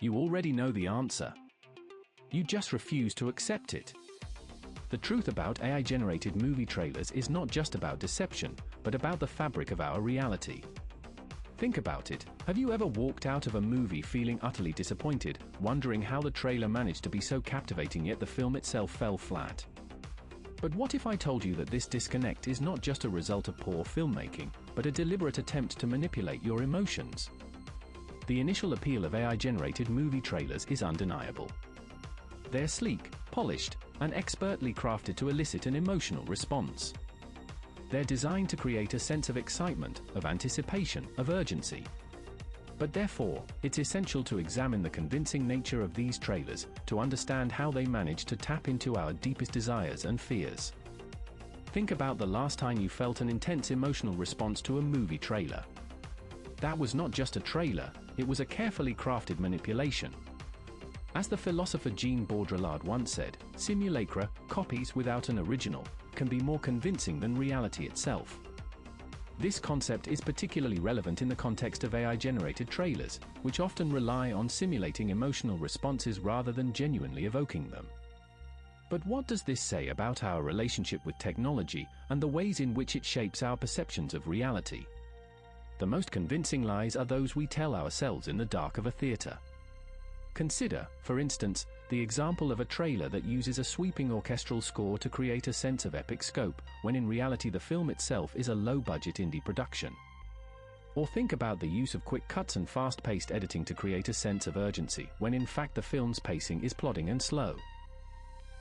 You already know the answer. You just refuse to accept it. The truth about AI-generated movie trailers is not just about deception, but about the fabric of our reality. Think about it. Have you ever walked out of a movie feeling utterly disappointed, wondering how the trailer managed to be so captivating yet the film itself fell flat? But what if I told you that this disconnect is not just a result of poor filmmaking, but a deliberate attempt to manipulate your emotions? The initial appeal of AI-generated movie trailers is undeniable. They're sleek, polished, and expertly crafted to elicit an emotional response. They're designed to create a sense of excitement, of anticipation, of urgency. But therefore, it's essential to examine the convincing nature of these trailers, to understand how they manage to tap into our deepest desires and fears. Think about the last time you felt an intense emotional response to a movie trailer. That was not just a trailer, it was a carefully crafted manipulation. As the philosopher Jean Baudrillard once said, simulacra, copies without an original, can be more convincing than reality itself. This concept is particularly relevant in the context of AI-generated trailers, which often rely on simulating emotional responses rather than genuinely evoking them. But what does this say about our relationship with technology and the ways in which it shapes our perceptions of reality? The most convincing lies are those we tell ourselves in the dark of a theater. Consider, for instance, the example of a trailer that uses a sweeping orchestral score to create a sense of epic scope, when in reality the film itself is a low-budget indie production. Or think about the use of quick cuts and fast-paced editing to create a sense of urgency, when in fact the film's pacing is plodding and slow.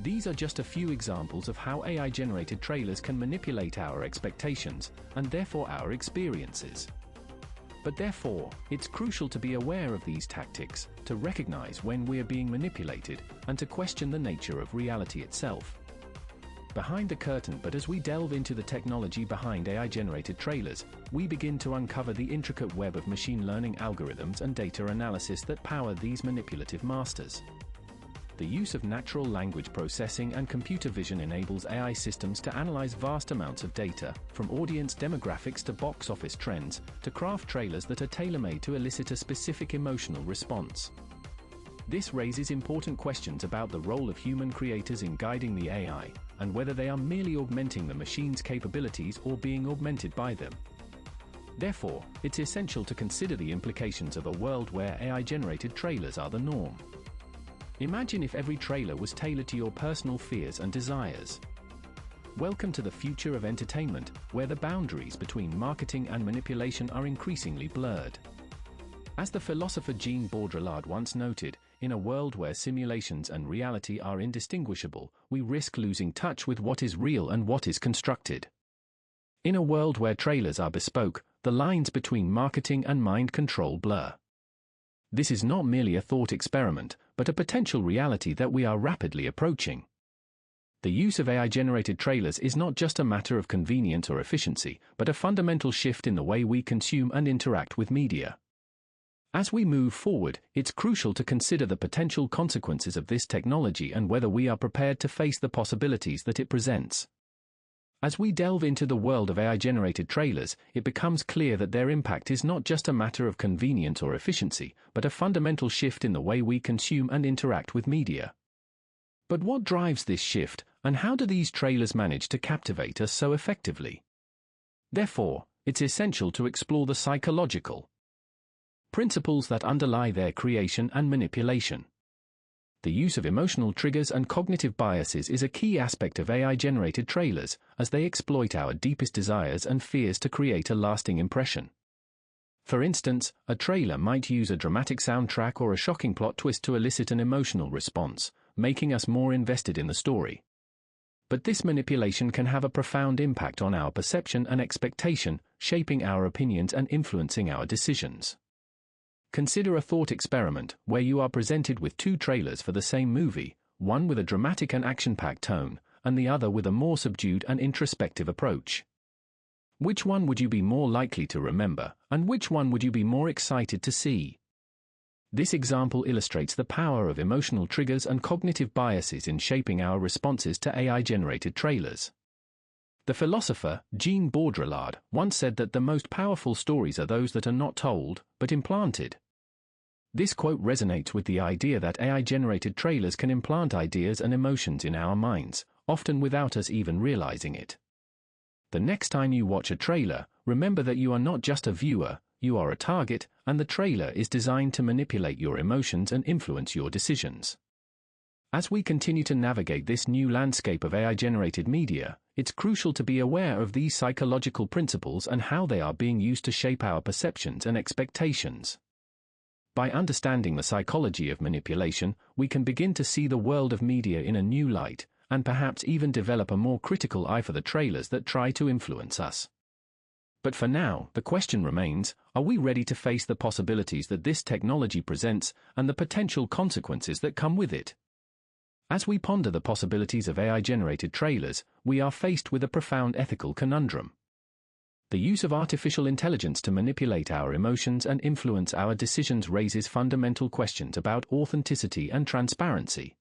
These are just a few examples of how AI-generated trailers can manipulate our expectations, and therefore our experiences. But therefore, it's crucial to be aware of these tactics, to recognize when we're being manipulated, and to question the nature of reality itself. Behind the curtain, but as we delve into the technology behind AI-generated trailers, we begin to uncover the intricate web of machine learning algorithms and data analysis that power these manipulative masters. The use of natural language processing and computer vision enables AI systems to analyze vast amounts of data, from audience demographics to box office trends, to craft trailers that are tailor-made to elicit a specific emotional response. This raises important questions about the role of human creators in guiding the AI, and whether they are merely augmenting the machine's capabilities or being augmented by them. Therefore, it's essential to consider the implications of a world where AI-generated trailers are the norm. Imagine if every trailer was tailored to your personal fears and desires. Welcome to the future of entertainment, where the boundaries between marketing and manipulation are increasingly blurred. As the philosopher Jean Baudrillard once noted, in a world where simulations and reality are indistinguishable, we risk losing touch with what is real and what is constructed. In a world where trailers are bespoke, the lines between marketing and mind control blur. This is not merely a thought experiment, but a potential reality that we are rapidly approaching. The use of AI-generated trailers is not just a matter of convenience or efficiency, but a fundamental shift in the way we consume and interact with media. As we move forward, it's crucial to consider the potential consequences of this technology and whether we are prepared to face the possibilities that it presents. As we delve into the world of AI-generated trailers, it becomes clear that their impact is not just a matter of convenience or efficiency, but a fundamental shift in the way we consume and interact with media. But what drives this shift, and how do these trailers manage to captivate us so effectively? Therefore, it's essential to explore the psychological principles that underlie their creation and manipulation. The use of emotional triggers and cognitive biases is a key aspect of AI-generated trailers, as they exploit our deepest desires and fears to create a lasting impression. For instance, a trailer might use a dramatic soundtrack or a shocking plot twist to elicit an emotional response, making us more invested in the story. But this manipulation can have a profound impact on our perception and expectation, shaping our opinions and influencing our decisions. Consider a thought experiment where you are presented with two trailers for the same movie, one with a dramatic and action-packed tone, and the other with a more subdued and introspective approach. Which one would you be more likely to remember, and which one would you be more excited to see? This example illustrates the power of emotional triggers and cognitive biases in shaping our responses to AI-generated trailers. The philosopher, Jean Baudrillard, once said that the most powerful stories are those that are not told, but implanted. This quote resonates with the idea that AI-generated trailers can implant ideas and emotions in our minds, often without us even realizing it. The next time you watch a trailer, remember that you are not just a viewer, you are a target, and the trailer is designed to manipulate your emotions and influence your decisions. As we continue to navigate this new landscape of AI-generated media, it's crucial to be aware of these psychological principles and how they are being used to shape our perceptions and expectations. By understanding the psychology of manipulation, we can begin to see the world of media in a new light, and perhaps even develop a more critical eye for the trailers that try to influence us. But for now, the question remains, are we ready to face the possibilities that this technology presents and the potential consequences that come with it? As we ponder the possibilities of AI-generated trailers, we are faced with a profound ethical conundrum. The use of artificial intelligence to manipulate our emotions and influence our decisions raises fundamental questions about authenticity and transparency.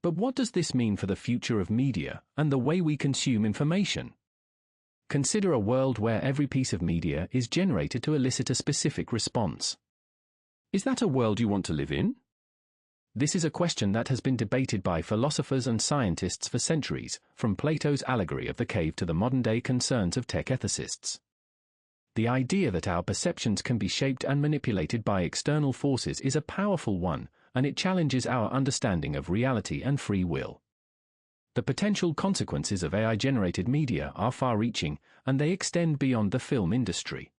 But what does this mean for the future of media and the way we consume information? Consider a world where every piece of media is generated to elicit a specific response. Is that a world you want to live in? This is a question that has been debated by philosophers and scientists for centuries, from Plato's allegory of the cave to the modern-day concerns of tech ethicists. The idea that our perceptions can be shaped and manipulated by external forces is a powerful one, and it challenges our understanding of reality and free will. The potential consequences of AI-generated media are far-reaching, and they extend beyond the film industry.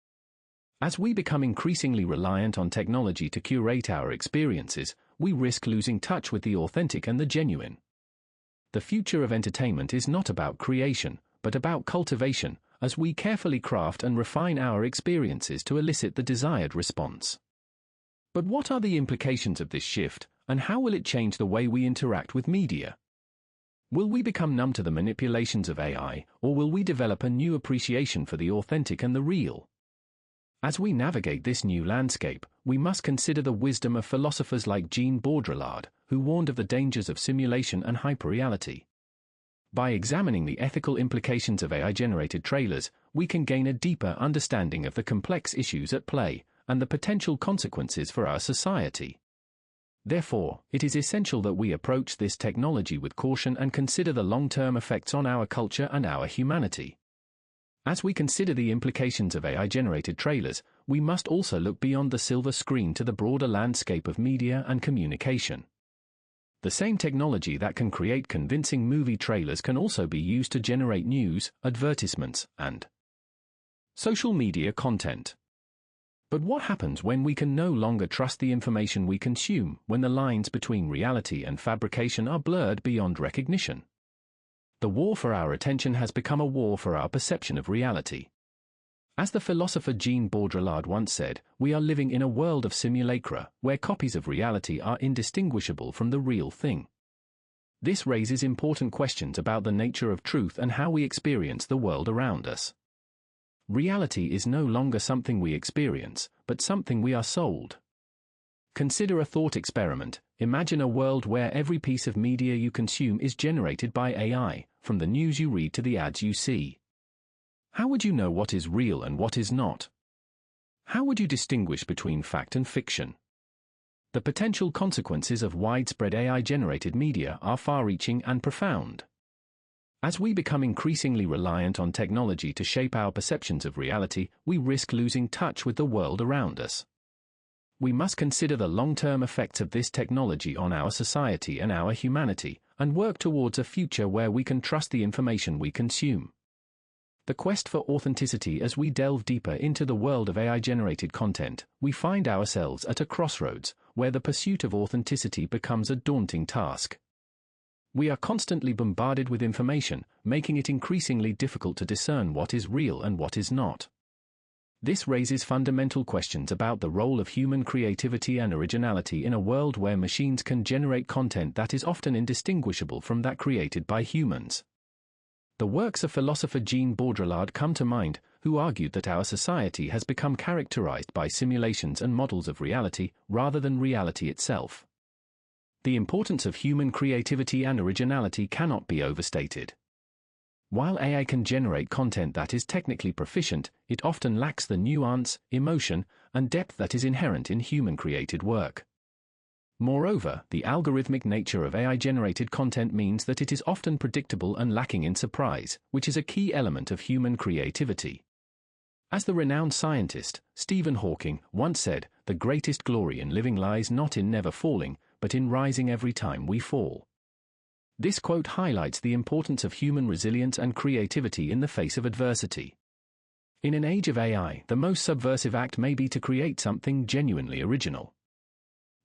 As we become increasingly reliant on technology to curate our experiences, we risk losing touch with the authentic and the genuine. The future of entertainment is not about creation, but about cultivation, as we carefully craft and refine our experiences to elicit the desired response. But what are the implications of this shift, and how will it change the way we interact with media? Will we become numb to the manipulations of AI, or will we develop a new appreciation for the authentic and the real? As we navigate this new landscape, we must consider the wisdom of philosophers like Jean Baudrillard, who warned of the dangers of simulation and hyperreality. By examining the ethical implications of AI-generated trailers, we can gain a deeper understanding of the complex issues at play and the potential consequences for our society. Therefore, it is essential that we approach this technology with caution and consider the long-term effects on our culture and our humanity. As we consider the implications of AI-generated trailers, we must also look beyond the silver screen to the broader landscape of media and communication. The same technology that can create convincing movie trailers can also be used to generate news, advertisements, and social media content. But what happens when we can no longer trust the information we consume, when the lines between reality and fabrication are blurred beyond recognition? The war for our attention has become a war for our perception of reality. As the philosopher Jean Baudrillard once said, we are living in a world of simulacra, where copies of reality are indistinguishable from the real thing. This raises important questions about the nature of truth and how we experience the world around us. Reality is no longer something we experience, but something we are sold. Consider a thought experiment. Imagine a world where every piece of media you consume is generated by AI, from the news you read to the ads you see. How would you know what is real and what is not? How would you distinguish between fact and fiction? The potential consequences of widespread AI-generated media are far-reaching and profound. As we become increasingly reliant on technology to shape our perceptions of reality, we risk losing touch with the world around us. We must consider the long-term effects of this technology on our society and our humanity, and work towards a future where we can trust the information we consume. The quest for authenticity. As we delve deeper into the world of AI-generated content, we find ourselves at a crossroads, where the pursuit of authenticity becomes a daunting task. We are constantly bombarded with information, making it increasingly difficult to discern what is real and what is not. This raises fundamental questions about the role of human creativity and originality in a world where machines can generate content that is often indistinguishable from that created by humans. The works of philosopher Jean Baudrillard come to mind, who argued that our society has become characterized by simulations and models of reality, rather than reality itself. The importance of human creativity and originality cannot be overstated. While AI can generate content that is technically proficient, it often lacks the nuance, emotion, and depth that is inherent in human-created work. Moreover, the algorithmic nature of AI-generated content means that it is often predictable and lacking in surprise, which is a key element of human creativity. As the renowned scientist, Stephen Hawking, once said, "The greatest glory in living lies not in never falling, but in rising every time we fall." This quote highlights the importance of human resilience and creativity in the face of adversity. In an age of AI, the most subversive act may be to create something genuinely original.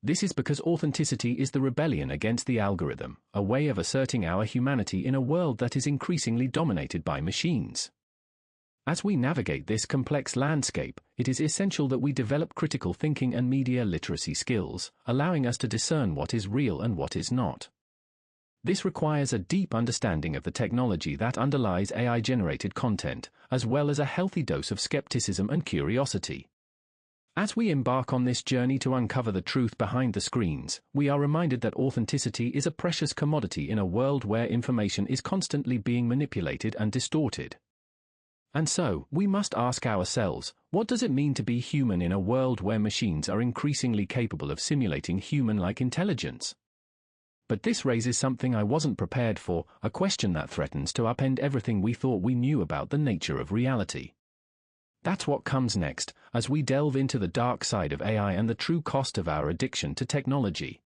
This is because authenticity is the rebellion against the algorithm, a way of asserting our humanity in a world that is increasingly dominated by machines. As we navigate this complex landscape, it is essential that we develop critical thinking and media literacy skills, allowing us to discern what is real and what is not. This requires a deep understanding of the technology that underlies AI-generated content, as well as a healthy dose of skepticism and curiosity. As we embark on this journey to uncover the truth behind the screens, we are reminded that authenticity is a precious commodity in a world where information is constantly being manipulated and distorted. And so, we must ask ourselves, what does it mean to be human in a world where machines are increasingly capable of simulating human-like intelligence? But this raises something I wasn't prepared for, a question that threatens to upend everything we thought we knew about the nature of reality. That's what comes next, as we delve into the dark side of AI and the true cost of our addiction to technology.